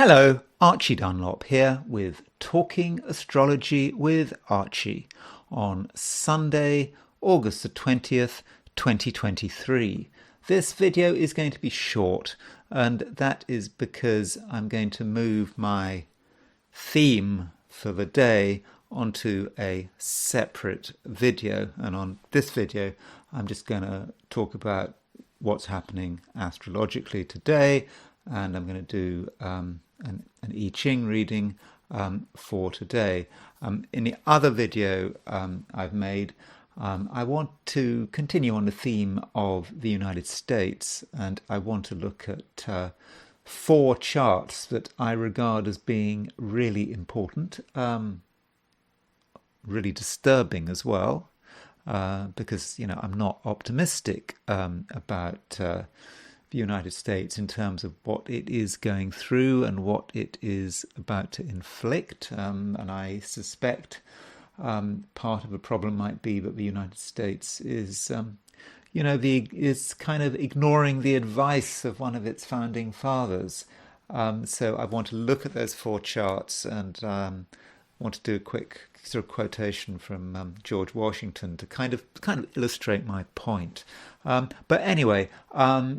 Hello, Archie Dunlop here with Talking Astrology with Archie on Sunday, August the 20th, 2023. This video is going to be short, and that is because I'm going to move my theme for the day onto a separate video. And on this video, I'm just going to talk about what's happening astrologically today, and I'm going to do an I Ching reading for today. In the other video I've made, I want to continue on the theme of the United States, and I want to look at four charts that I regard as being really important, really disturbing as well, because I'm not optimistic about the United States in terms of what it is going through and what it is about to inflict, and I suspect part of the problem might be that the United States is is kind of ignoring the advice of one of its founding fathers. So I want to look at those four charts, and want to do a quick sort of quotation from George Washington to kind of illustrate my point. But anyway,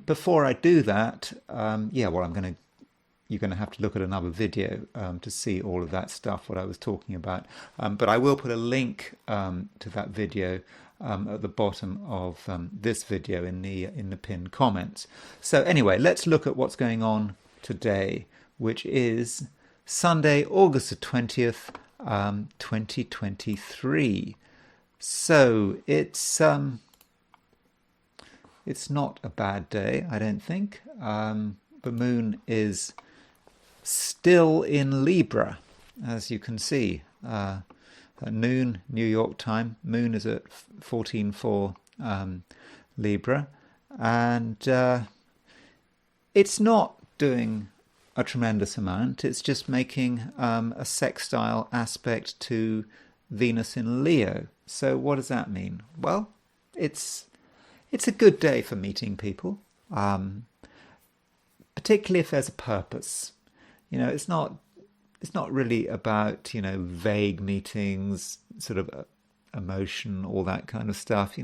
before I do that, you're going to have to look at another video to see all of that stuff, what I was talking about. But I will put a link to that video at the bottom of this video in the pinned comments. So anyway, let's look at what's going on today, which is Sunday, August the 20th, 2023. So it's not a bad day, I don't think. The moon is still in Libra, as you can see. At noon, New York time, moon is at 14.4 Libra, and it's not doing a tremendous amount. It's just making a sextile aspect to Venus in Leo. So what does that mean? Well, it's a good day for meeting people, particularly if there's a purpose. It's not really about vague meetings, sort of emotion, all that kind of stuff.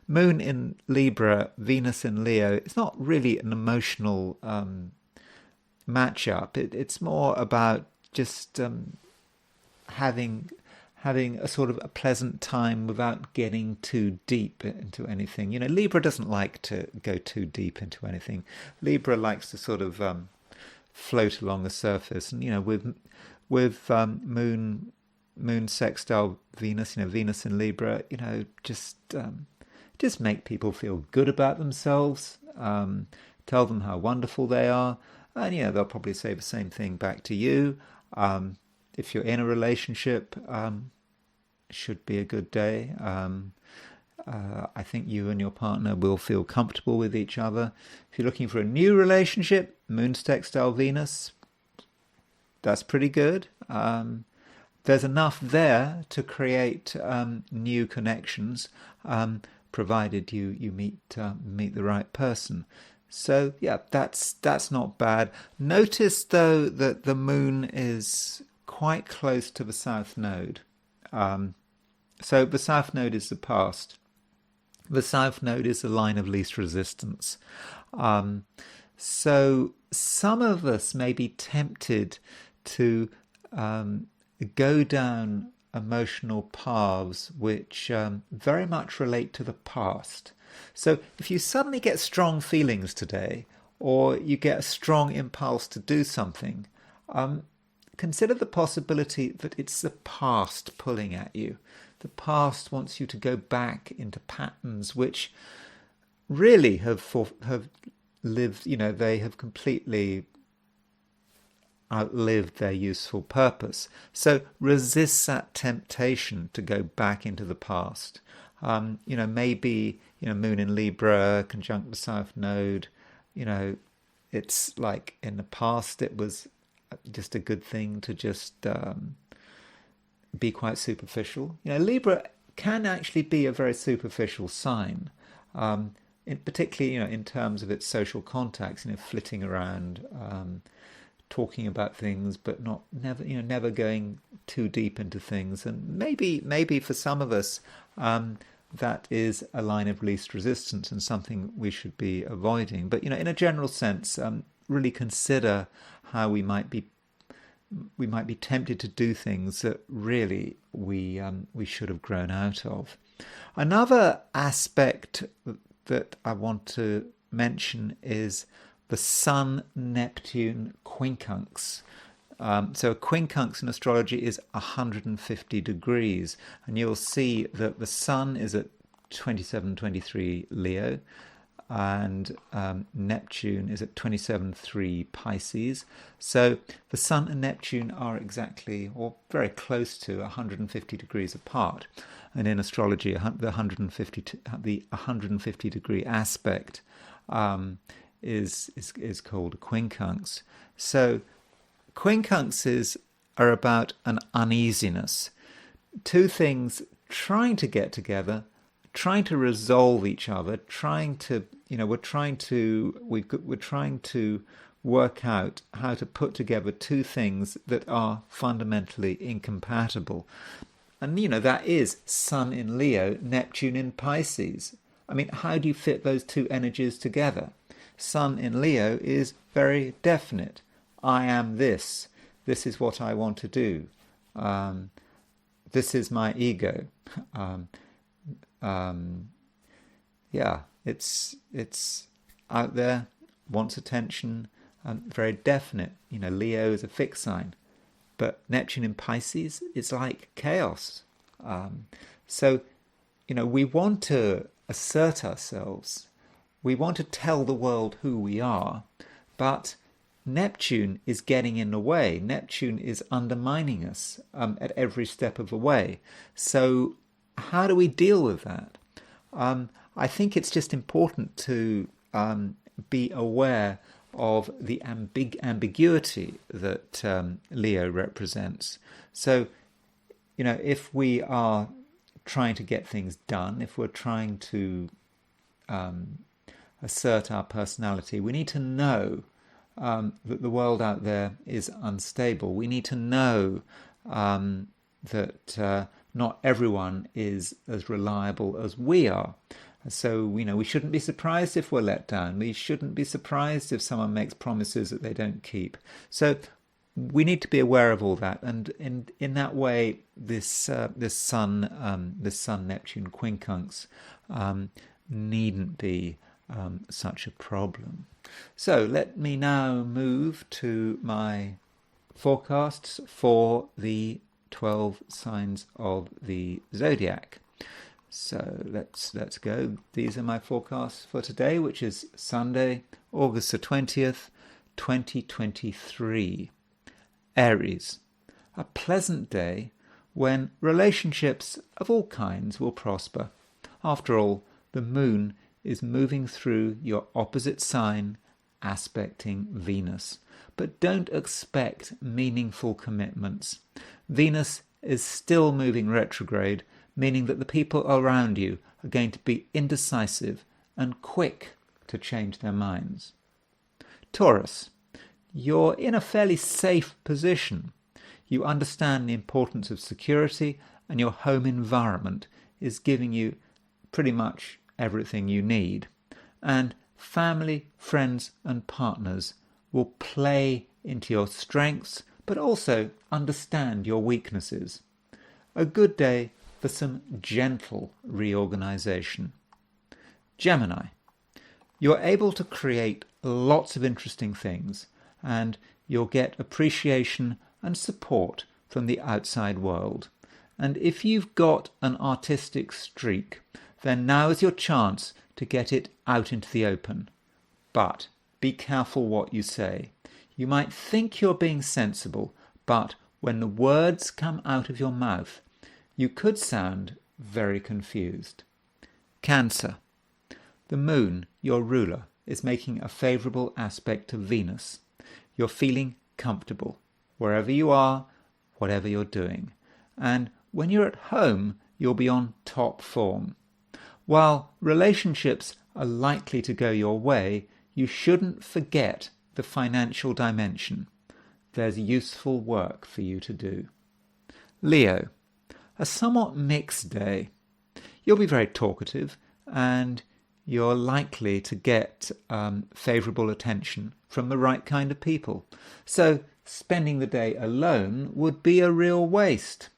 Moon in Libra, Venus in Leo. It's not really an emotional match-up. It's more about just having a sort of a pleasant time without getting too deep into anything. Libra doesn't like to go too deep into anything. Libra likes to sort of float along the surface, and with moon sextile Venus, Venus in Libra, just make people feel good about themselves, tell them how wonderful they are, and they'll probably say the same thing back to you. If you're in a relationship, should be a good day. I think you and your partner will feel comfortable with each other. If you're looking for a new relationship, moon sextile Venus, that's pretty good. There's enough there to create new connections, provided you meet the right person. So yeah, that's not bad. Notice though that the moon is quite close to the south node. So the south node is the past. The south node is the line of least resistance. So some of us may be tempted to go down emotional paths which very much relate to the past. So if you suddenly get strong feelings today, or you get a strong impulse to do something, consider the possibility that it's the past pulling at you. The past wants you to go back into patterns which really have lived, they have completely outlived their useful purpose. So resist that temptation to go back into the past. Maybe, moon in Libra, conjunct the south node, it's like in the past it was just a good thing to just be quite superficial. Libra can actually be a very superficial sign, particularly, in terms of its social contacts, flitting around talking about things, but never going too deep into things. And maybe for some of us, that is a line of least resistance and something we should be avoiding. But in a general sense, really consider how we might be tempted to do things that really we should have grown out of. Another aspect that I want to mention is the Sun-Neptune quincunx. So a quincunx in astrology is 150 degrees, and you'll see that the Sun is at 27-23 Leo, and Neptune is at 27-3 Pisces. So the Sun and Neptune are exactly, or very close to, 150 degrees apart. And in astrology, the 150 degree aspect is called a quincunx. So quincunxes are about an uneasiness. Two things trying to get together, trying to resolve each other, we're trying to work out how to put together two things that are fundamentally incompatible. And that is Sun in Leo, Neptune in Pisces. I mean, how do you fit those two energies together? Sun in Leo is very definite. I am this. This is what I want to do. This is my ego. It's out there, wants attention, very definite. Leo is a fixed sign. But Neptune in Pisces is like chaos. So we want to assert ourselves. We want to tell the world who we are, but Neptune is getting in the way. Neptune is undermining us at every step of the way. So how do we deal with that? I think it's just important to be aware of the ambiguity that Leo represents. So, if we are trying to get things done, if we're trying to assert our personality, we need to know that the world out there is unstable. We need to know that not everyone is as reliable as we are. So, we shouldn't be surprised if we're let down. We shouldn't be surprised if someone makes promises that they don't keep. So we need to be aware of all that. And in that way, this Sun-Neptune quincunx needn't be such a problem. So let me now move to my forecasts for the 12 signs of the zodiac. So let's go. These are my forecasts for today, which is Sunday, August the 20th, 2023. Aries, a pleasant day when relationships of all kinds will prosper. After all, the moon is moving through your opposite sign, aspecting Venus. But don't expect meaningful commitments. Venus is still moving retrograde, meaning that the people around you are going to be indecisive and quick to change their minds. Taurus, you're in a fairly safe position. You understand the importance of security, and your home environment is giving you pretty much everything you need. And family, friends and partners will play into your strengths, but also understand your weaknesses. A good day for some gentle reorganization. Gemini, you're able to create lots of interesting things, and you'll get appreciation and support from the outside world. And if you've got an artistic streak, then now is your chance to get it out into the open. But be careful what you say. You might think you're being sensible, but when the words come out of your mouth, you could sound very confused. Cancer, the moon, your ruler, is making a favourable aspect to Venus. You're feeling comfortable wherever you are, whatever you're doing. And when you're at home, you'll be on top form. While relationships are likely to go your way, you shouldn't forget the financial dimension. there's useful work for you to do. Leo, a somewhat mixed day. You'll be very talkative and you're likely to get favourable attention from the right kind of people. So spending the day alone would be a real waste.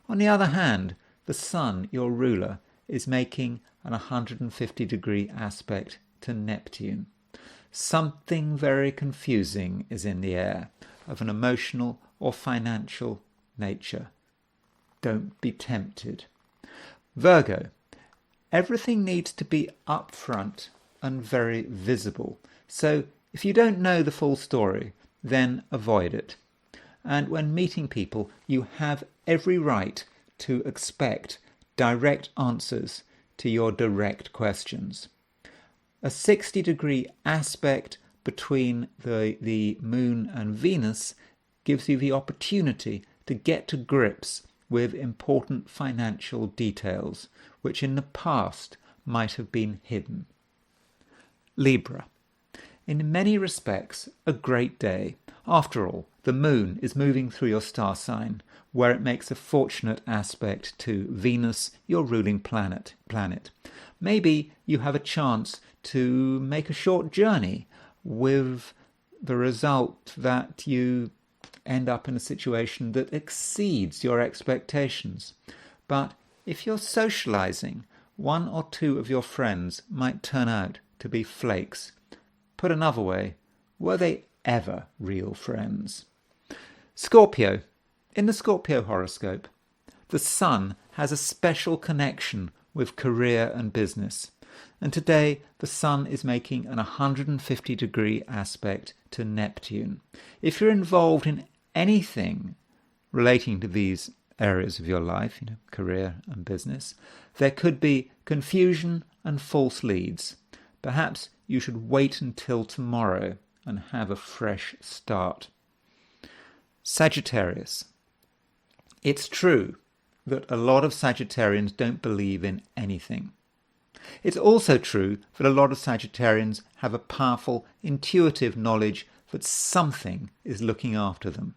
On the other hand, the Sun, your ruler, is making an 150-degree aspect to Neptune. Something very confusing is in the air, of an emotional or financial nature. Don't be tempted. Virgo, everything needs to be upfront and very visible. So if you don't know the full story, then avoid it. And when meeting people, you have every right to expect direct answers to your direct questions. A 60-degree aspect between the Moon and Venus gives you the opportunity to get to grips with important financial details, which in the past might have been hidden. Libra. In many respects, a great day. After all, the Moon is moving through your star sign, where it makes a fortunate aspect to Venus, your ruling planet. Maybe you have a chance to make a short journey with the result that you end up in a situation that exceeds your expectations. But if you're socializing, one or two of your friends might turn out to be flakes. Put another way, were they ever real friends? Scorpio. In the Scorpio horoscope, the Sun has a special connection with career and business. And today, the Sun is making an 150-degree aspect to Neptune. If you're involved in anything relating to these areas of your life, career and business, there could be confusion and false leads. Perhaps you should wait until tomorrow and have a fresh start. Sagittarius. It's true that a lot of Sagittarians don't believe in anything. It's also true that a lot of Sagittarians have a powerful, intuitive knowledge that something is looking after them.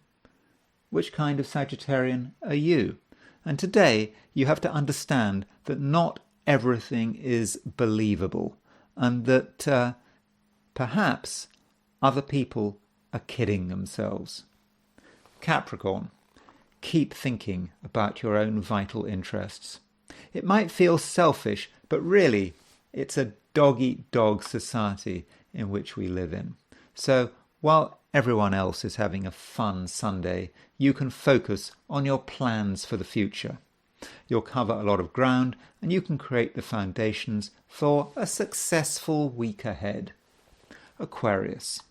Which kind of Sagittarian are you? And today you have to understand that not everything is believable, and that perhaps other people are kidding themselves. Capricorn. Keep thinking about your own vital interests. It might feel selfish, but really it's a dog-eat-dog society in which we live in. So while everyone else is having a fun Sunday, you can focus on your plans for the future. You'll cover a lot of ground and you can create the foundations for a successful week ahead. Aquarius.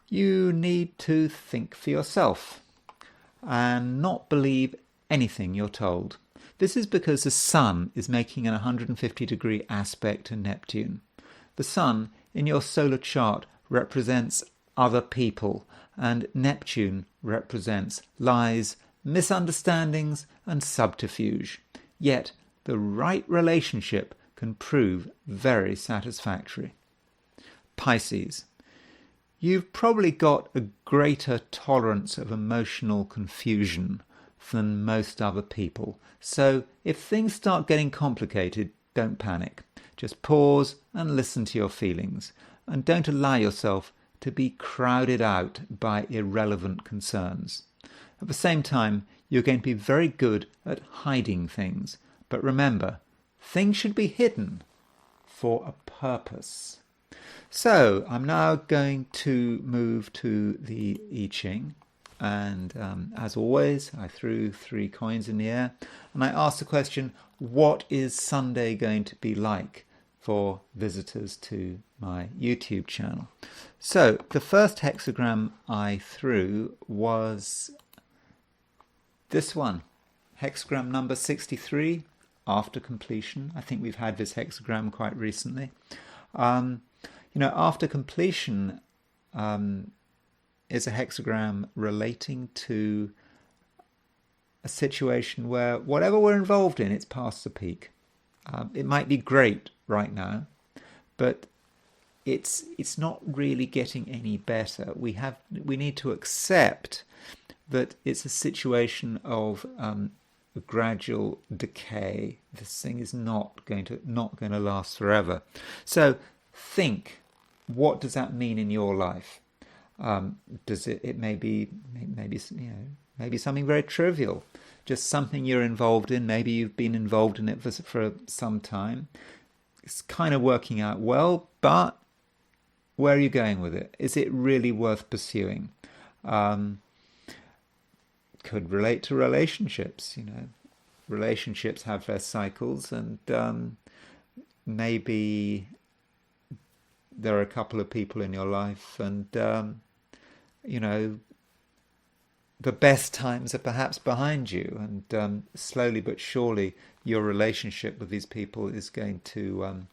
You need to think for yourself and not believe anything you're told. This is because the Sun is making an 150-degree aspect to Neptune. The Sun in your solar chart represents other people, and Neptune represents lies, misunderstandings, and subterfuge. Yet the right relationship can prove very satisfactory. Pisces. You've probably got a greater tolerance of emotional confusion than most other people. So if things start getting complicated, don't panic. Just pause and listen to your feelings. And don't allow yourself to be crowded out by irrelevant concerns. At the same time, you're going to be very good at hiding things. But remember, things should be hidden for a purpose. So I'm now going to move to the I Ching. And as always, I threw 3 coins in the air and I asked the question, what is Sunday going to be like for visitors to my YouTube channel? So the first hexagram I threw was this one, hexagram number 63, after completion. I think we've had this hexagram quite recently. After completion is a hexagram relating to a situation where whatever we're involved in, it's past the peak. It might be great right now, but it's not really getting any better. We need to accept that it's a situation of gradual decay. This thing is not going to last forever. So think, what does that mean in your life? Does it maybe something very trivial, just something you're involved in. Maybe you've been involved in it for some time. It's kind of working out well, but where are you going with it? Is it really worth pursuing? Could relate to relationships. Relationships have their cycles, and maybe there are a couple of people in your life, and the best times are perhaps behind you, and slowly but surely your relationship with these people is going to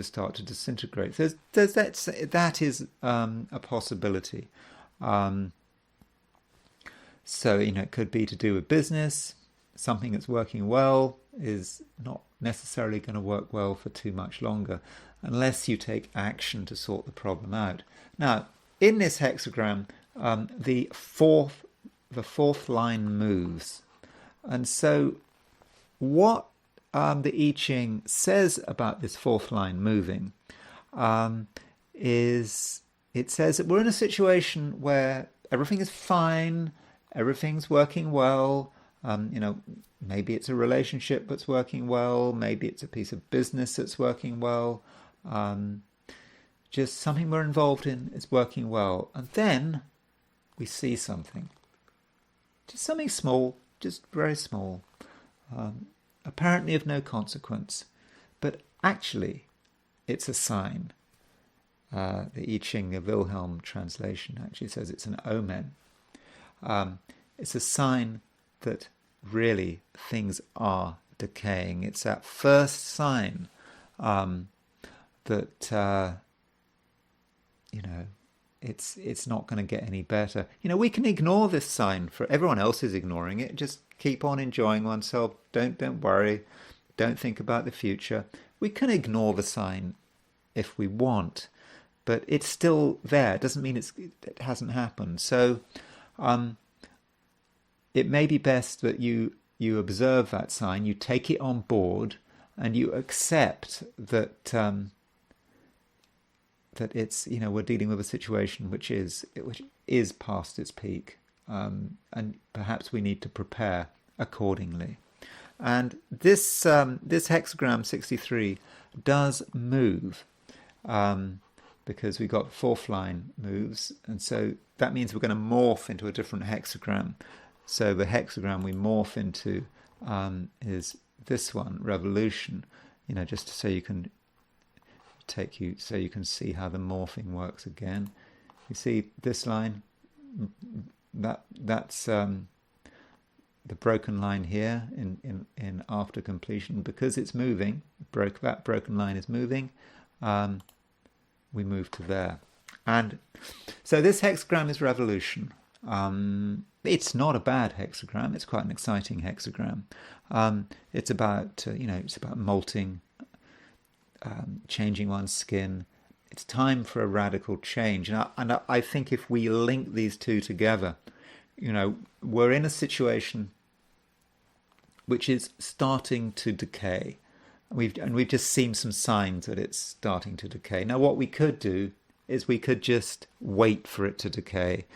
start to disintegrate. That is a possibility. So it could be to do with business. Something that's working well is not necessarily going to work well for too much longer, unless you take action to sort the problem out. Now, in this hexagram, the fourth line moves, and so what the I Ching says about this fourth line moving is, it says that we're in a situation where everything is fine, everything's working well. Maybe it's a relationship that's working well, maybe it's a piece of business that's working well, just something we're involved in is working well. And then we see something, just something small, just very small, apparently of no consequence, but actually it's a sign. The I Ching, the Wilhelm translation, actually says it's an omen. It's a sign that really things are decaying. It's that first sign that it's not going to get any better. We can ignore this sign, for everyone else is ignoring it. Just keep on enjoying oneself. Don't worry. Don't think about the future. We can ignore the sign if we want, but it's still there. It doesn't mean it hasn't happened. So it may be best that you observe that sign, you take it on board, and you accept that that it's we're dealing with a situation which is past its peak, and perhaps we need to prepare accordingly. And this hexagram 63 does move, because we got fourth line moves, and so that means we're going to morph into a different hexagram. So the hexagram we morph into is this one, revolution. Just so you can see how the morphing works again. You see this line, that's the broken line here in after completion, because it's moving. That broken line is moving. We move to there, and so this hexagram is revolution. It's not a bad hexagram. It's quite an exciting hexagram. It's about molting, changing one's skin. It's time for a radical change. And I think if we link these two together, we're in a situation which is starting to decay. We've just seen some signs that it's starting to decay. Now, what we could do is we could just wait for it to decay.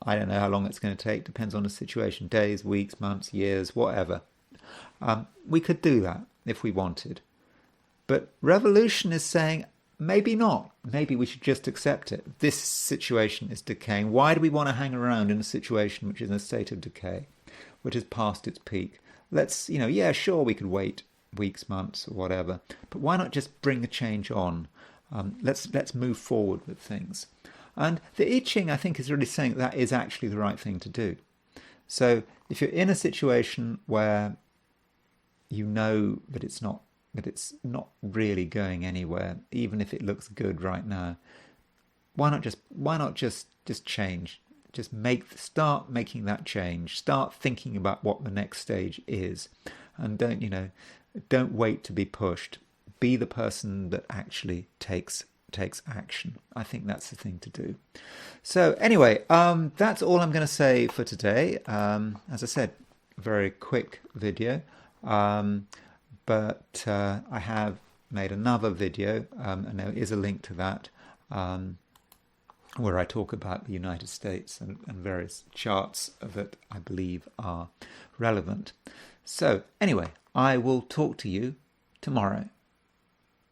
I don't know how long it's going to take, depends on the situation, days, weeks, months, years, whatever. We could do that if we wanted. But revolution is saying, maybe not. Maybe we should just accept it. This situation is decaying. Why do we want to hang around in a situation which is in a state of decay, which is past its peak? Let's, sure, we could wait weeks, months, or whatever, but why not just bring the change on? Let's move forward with things. And the I Ching, I think, is really saying that is actually the right thing to do. So if you're in a situation where you know that it's not really going anywhere, even if it looks good right now, why not just change? Just start making that change. Start thinking about what the next stage is, and don't wait to be pushed. Be the person that actually takes takes action. I think that's the thing to do. So anyway, that's all I'm going to say for today. As I said, very quick video, but I have made another video, and there is a link to that, where I talk about the United States and various charts that I believe are relevant. So anyway, I will talk to you tomorrow.